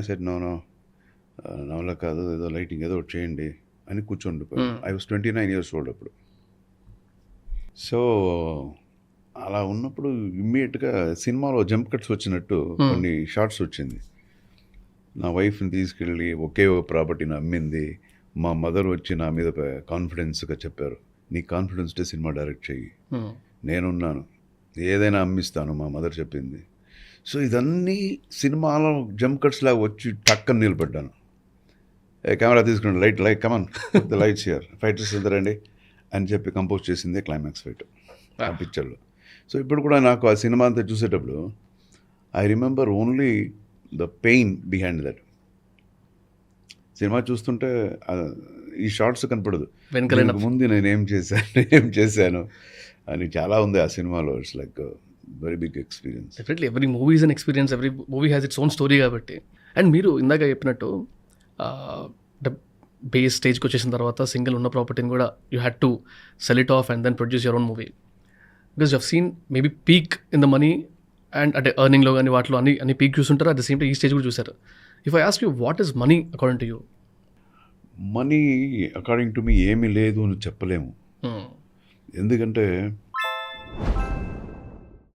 Said no no నా వల్ల కాదు, ఏదో లైటింగ్ ఏదో ఒకటి చేయండి అని కూర్చోండిపోయాను. ఐ వాస్ 29 years old అప్పుడు. సో అలా ఉన్నప్పుడు ఇమ్మీడియట్గా సినిమాలో జంప్ కట్స్ వచ్చినట్టు కొన్ని షార్ట్స్ వచ్చింది. నా వైఫ్ని తీసుకెళ్ళి ఒకే ఒక ప్రాపర్టీని అమ్మింది. మా మదర్ వచ్చి నా మీద కాన్ఫిడెన్స్గా చెప్పారు, నీ కాన్ఫిడెన్స్ డే సినిమా డైరెక్ట్ చెయ్యి, నేనున్నాను, ఏదైనా అమ్మిస్తాను, మా మదర్ చెప్పింది. సో ఇదన్నీ సినిమాలో జంప్ కట్స్ లాగా వచ్చి టక్కని నిలబడ్డాను. కెమెరా తీసుకుని light come on the lights here, fighters ఇద్దరండి అని చెప్పి కంపోజ్ చేసిందే క్లైమాక్స్ ఫైట్ ఆ పిక్చర్లో. సో ఇప్పుడు కూడా నాకు ఆ సినిమా అంతా చూసేటప్పుడు I remember only the pain behind that. Cinema చూస్తుంటే ఈ షార్ట్స్ కనపడదు, దీనికి ముందు నేను ఏం చేశాను అని చాలా ఉంది ఆ సినిమాలో. It's like very big experience. Definitely every movie is an experience, every movie has its own story కాబట్టి. అండ్ మీరు ఇందాక చెప్పినట్టు బేస్ స్టేజ్కి వచ్చేసిన తర్వాత సింగిల్ ఉన్న ప్రాపర్టీని కూడా you had to sell it off and then produce your own movie. Because you have seen maybe peak in the money and అంటే ఎర్నింగ్లో కానీ వాటిలో అన్ని పీక్ చూస్తుంటారు, అట్ ద సేమ్ టైం ఈ స్టేజ్ కూడా చూసారు. If I ask you what is money according to you? Money according to మీ ఏమీ లేదు అని చెప్పలేము. ఎందుకంటే